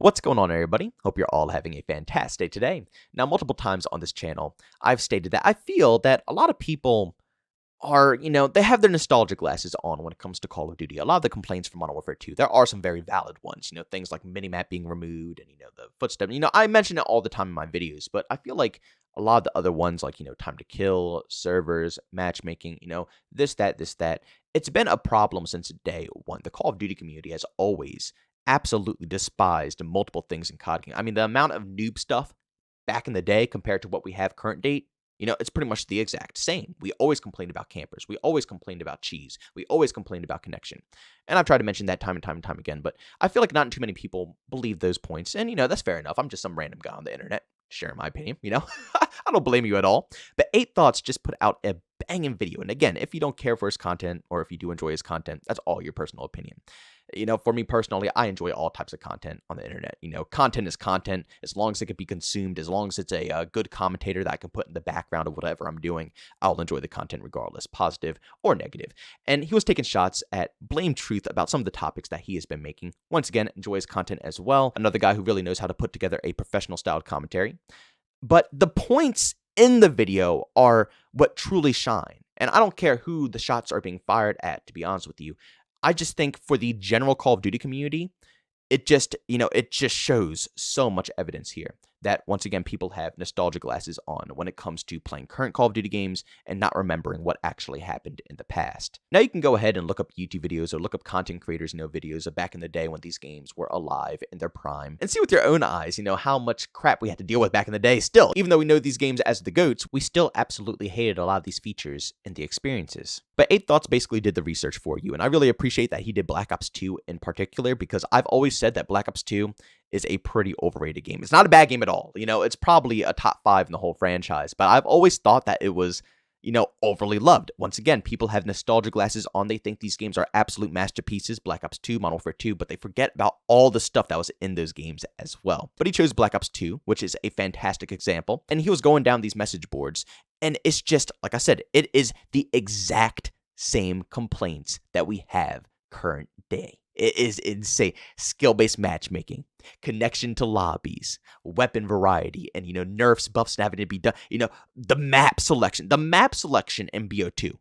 What's going on, everybody? Hope you're all having a fantastic day today. Now, multiple times on this channel, I've stated that I feel that a lot of people are, they have their nostalgia glasses on when it comes to Call of Duty. A lot of the complaints from Modern Warfare 2, there are some very valid ones, things like minimap being removed and, the footstep. I mention it all the time in my videos, but I feel like a lot of the other ones, like, time to kill, servers, matchmaking, this, that, it's been a problem since day one. The Call of Duty community has always absolutely despised multiple things in COD. I mean, the amount of noob stuff back in the day compared to what we have current date, it's pretty much the exact same. We always complained about campers. We always complained about cheese. We always complained about connection. And I've tried to mention that time and time and time again, but I feel like not too many people believe those points. And, that's fair enough. I'm just some random guy on the internet sharing my opinion, I don't blame you at all. But 8 Thoughts just put out a banging video. And again, if you don't care for his content or if you do enjoy his content, that's all your personal opinion. For me personally, I enjoy all types of content on the internet. Content is content as long as it can be consumed, as long as it's a good commentator that I can put in the background of whatever I'm doing, I'll enjoy the content regardless, positive or negative. And he was taking shots at Blame Truth about some of the topics that he has been making. Once again, enjoy his content as well. Another guy who really knows how to put together a professional styled commentary. But the points in the video are what truly shine. And I don't care who the shots are being fired at, to be honest with you. I just think for the general Call of Duty community, it just shows so much evidence here that, once again, people have nostalgia glasses on when it comes to playing current Call of Duty games and not remembering what actually happened in the past. Now, you can go ahead and look up YouTube videos or look up content creators, videos of back in the day when these games were alive in their prime and see with your own eyes, how much crap we had to deal with back in the day still. Even though we know these games as the GOATs, we still absolutely hated a lot of these features and the experiences. But 8 Thoughts basically did the research for you, and I really appreciate that he did Black Ops 2 in particular, because I've always said that Black Ops 2 is a pretty overrated game. It's not a bad game at all. It's probably a top 5 in the whole franchise, but I've always thought that it was, overly loved. Once again, people have nostalgia glasses on. They think these games are absolute masterpieces, Black Ops 2, Modern Warfare 2, but they forget about all the stuff that was in those games as well. But he chose Black Ops 2, which is a fantastic example, and he was going down these message boards, and it's just, like I said, it is the exact same complaints that we have current day. It is insane. Skill-based matchmaking, connection to lobbies, weapon variety, and, nerfs, buffs having to be done. The map selection in BO2.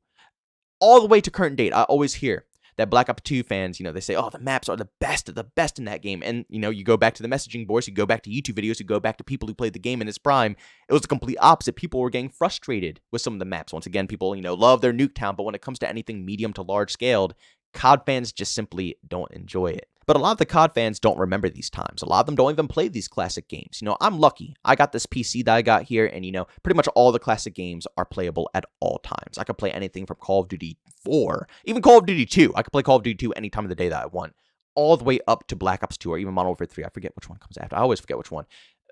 All the way to current date, I always hear that Black Ops 2 fans, they say, oh, the maps are the best in that game. And, you go back to the messaging boards, you go back to YouTube videos, you go back to people who played the game in its prime. It was the complete opposite. People were getting frustrated with some of the maps. Once again, people, love their Nuketown, but when it comes to anything medium to large scaled, COD fans just simply don't enjoy it. But a lot of the COD fans don't remember these times. A lot of them don't even play these classic games. I'm lucky. I got this PC that I got here, and, pretty much all the classic games are playable at all times. I could play anything from Call of Duty 4, even Call of Duty 2. I could play Call of Duty 2 any time of the day that I want, all the way up to Black Ops 2 or even Modern Warfare 3. I forget which one comes after. I always forget which one.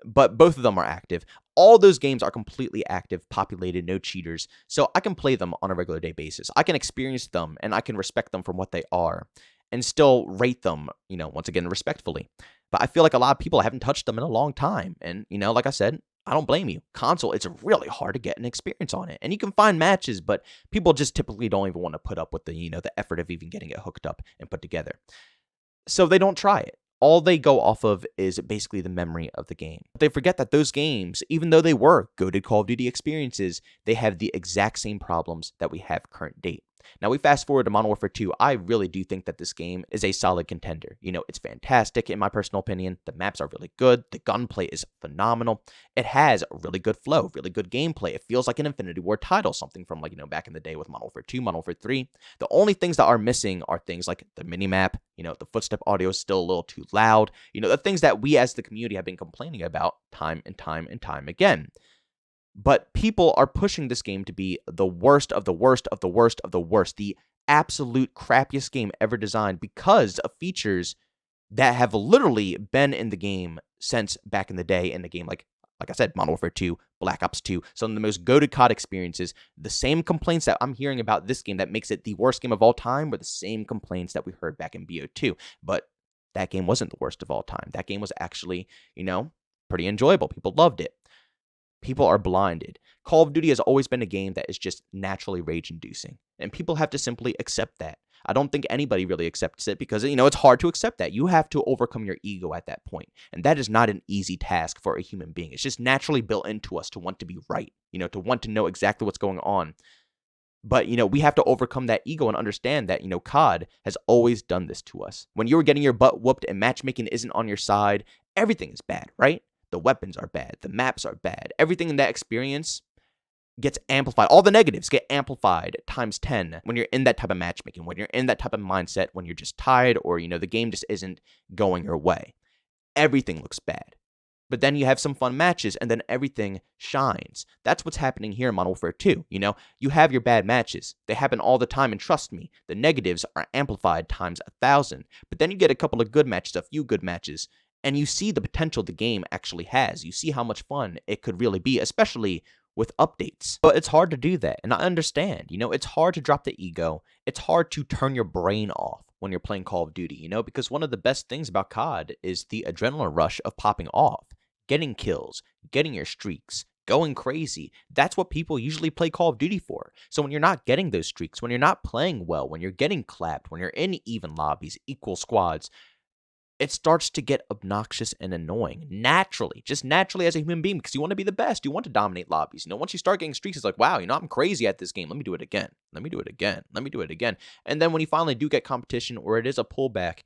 But both of them are active. All those games are completely active, populated, no cheaters. So I can play them on a regular day basis. I can experience them, and I can respect them from what they are, and still rate them, once again, respectfully. But I feel like a lot of people haven't touched them in a long time. And, like I said, I don't blame you. Console, it's really hard to get an experience on it. And you can find matches, but people just typically don't even want to put up with the effort of even getting it hooked up and put together. So they don't try it. All they go off of is basically the memory of the game. But they forget that those games, even though they were goated Call of Duty experiences, they have the exact same problems that we have current date. Now, we fast forward to Modern Warfare 2. I really do think that this game is a solid contender. It's fantastic in my personal opinion. The maps are really good. The gunplay is phenomenal. It has really good flow, really good gameplay. It feels like an Infinity War title, something from back in the day with Modern Warfare 2, Modern Warfare 3. The only things that are missing are things like the minimap. The footstep audio is still a little too loud. The things that we as the community have been complaining about time and time and time again. But people are pushing this game to be the worst of the worst of the worst of the worst, the absolute crappiest game ever designed because of features that have literally been in the game since back in the day in the game, like I said, Modern Warfare 2, Black Ops 2, some of the most goated COD experiences. The same complaints that I'm hearing about this game that makes it the worst game of all time were the same complaints that we heard back in BO2. But that game wasn't the worst of all time. That game was actually, pretty enjoyable. People loved it. People are blinded. Call of Duty has always been a game that is just naturally rage-inducing, and people have to simply accept that. I don't think anybody really accepts it because, it's hard to accept that. You have to overcome your ego at that point. And that is not an easy task for a human being. It's just naturally built into us to want to be right, to want to know exactly what's going on. But, we have to overcome that ego and understand that, COD has always done this to us. When you're getting your butt whooped and matchmaking isn't on your side, everything is bad, right? The weapons are bad. The maps are bad. Everything in that experience gets amplified. All the negatives get amplified times 10 when you're in that type of matchmaking, when you're in that type of mindset, when you're just tired or, the game just isn't going your way. Everything looks bad. But then you have some fun matches, and then everything shines. That's what's happening here in Modern Warfare 2, You have your bad matches. They happen all the time, and trust me, the negatives are amplified times 1,000. But then you get a couple of good matches, a few good matches, and you see the potential the game actually has. You see how much fun it could really be, especially with updates. But it's hard to do that, and I understand. It's hard to drop the ego. It's hard to turn your brain off when you're playing Call of Duty, because one of the best things about COD is the adrenaline rush of popping off, getting kills, getting your streaks, going crazy. That's what people usually play Call of Duty for. So when you're not getting those streaks, when you're not playing well, when you're getting clapped, when you're in even lobbies, equal squads, it starts to get obnoxious and annoying naturally, just naturally as a human being, because you want to be the best. You want to dominate lobbies. Once you start getting streaks, it's like, wow, I'm crazy at this game. Let me do it again. Let me do it again. Let me do it again. And then when you finally do get competition or it is a pullback,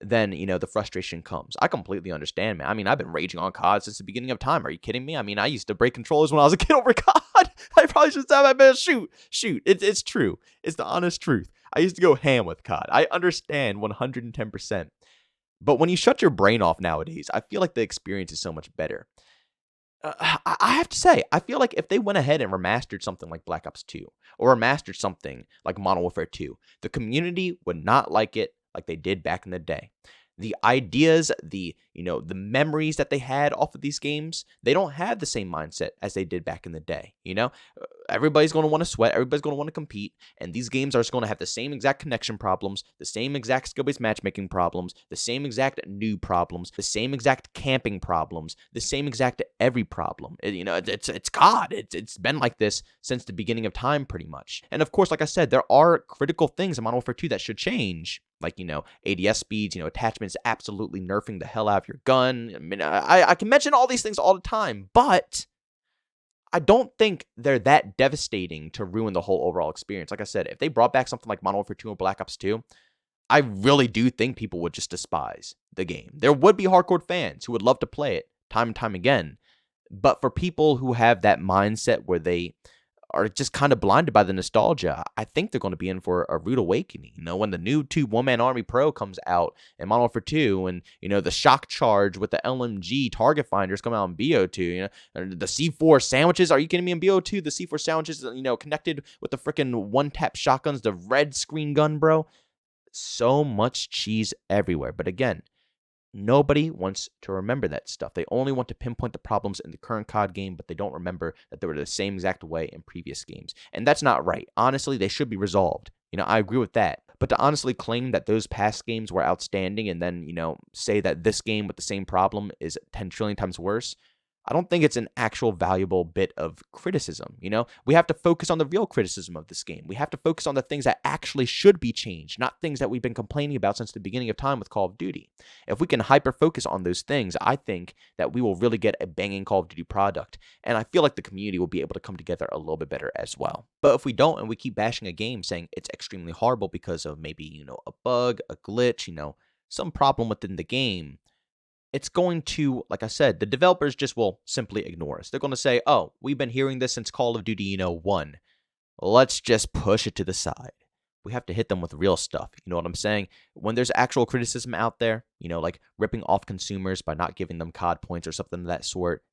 then, the frustration comes. I completely understand, man. I've been raging on COD since the beginning of time. Are you kidding me? I used to break controllers when I was a kid over COD. I probably should have been shoot. It's true. It's the honest truth. I used to go ham with COD. I understand 110%. But when you shut your brain off nowadays, I feel like the experience is so much better. I have to say, I feel like if they went ahead and remastered something like Black Ops 2 or remastered something like Modern Warfare 2, the community would not like it like they did back in the day. The ideas, the memories that they had off of these games, they don't have the same mindset as they did back in the day. Everybody's going to want to sweat. Everybody's going to want to compete. And these games are just going to have the same exact connection problems, the same exact skill-based matchmaking problems, the same exact new problems, the same exact camping problems, the same exact every problem. It's COD. It's been like this since the beginning of time pretty much. And of course, like I said, there are critical things in Modern Warfare 2 that should change. Like, ADS speeds, attachments absolutely nerfing the hell out of your gun. I can mention all these things all the time, but I don't think they're that devastating to ruin the whole overall experience. Like I said, if they brought back something like Modern Warfare 2 or Black Ops 2, I really do think people would just despise the game. There would be hardcore fans who would love to play it time and time again, but for people who have that mindset where they are just kind of blinded by the nostalgia, I think they're going to be in for a rude awakening. When the new 2 One-Man Army Pro comes out in Modern Warfare 2, and, the shock charge with the LMG target finders come out in BO2, the C4 sandwiches, are you kidding me, in BO2, the C4 sandwiches, connected with the freaking one-tap shotguns, the red screen gun, bro. So much cheese everywhere. But again, nobody wants to remember that stuff. They only want to pinpoint the problems in the current COD game, but they don't remember that they were the same exact way in previous games. And that's not right. Honestly, they should be resolved. I agree with that. But to honestly claim that those past games were outstanding and then, say that this game with the same problem is 10 trillion times worse, I don't think it's an actual valuable bit of criticism. We have to focus on the real criticism of this game. We have to focus on the things that actually should be changed, not things that we've been complaining about since the beginning of time with Call of Duty. If we can hyper-focus on those things, I think that we will really get a banging Call of Duty product, and I feel like the community will be able to come together a little bit better as well. But if we don't, and we keep bashing a game saying it's extremely horrible because of maybe, a bug, a glitch, some problem within the game, it's going to, like I said, the developers just will simply ignore us. They're going to say, oh, we've been hearing this since Call of Duty, 1. Let's just push it to the side. We have to hit them with real stuff. You know what I'm saying? When there's actual criticism out there, like ripping off consumers by not giving them COD points or something of that sort,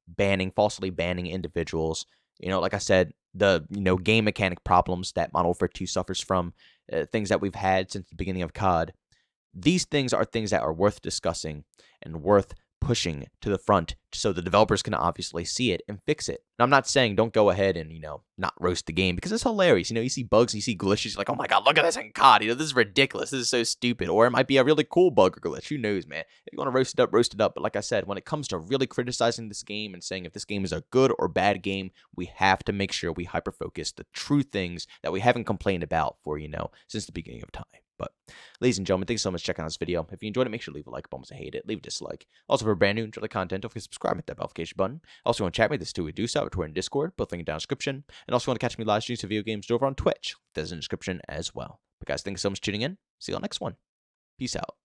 falsely banning individuals, like I said, the, game mechanic problems that Modern Warfare 2 suffers from, things that we've had since the beginning of COD. These things are things that are worth discussing and worth pushing to the front so the developers can obviously see it and fix it. And I'm not saying don't go ahead and, not roast the game because it's hilarious. You see bugs, you see glitches, you're like, oh my God, look at this in COD. This is ridiculous. This is so stupid. Or it might be a really cool bug or glitch. Who knows, man? If you want to roast it up, roast it up. But like I said, when it comes to really criticizing this game and saying if this game is a good or bad game, we have to make sure we hyper-focus the true things that we haven't complained about for, since the beginning of time. But, ladies and gentlemen, thanks so much for checking out this video. If you enjoyed it, make sure to leave a like button. If you hate it, leave a dislike. Also, if you're brand new and enjoy the content, don't forget to subscribe, hit that notification button. Also, want to chat with me, this too, we do so at Twitter and Discord, both linked down in the description. And also, want to catch me live streams of video games over on Twitch. That's in the description as well. But guys, thanks so much for tuning in. See you on the next one. Peace out.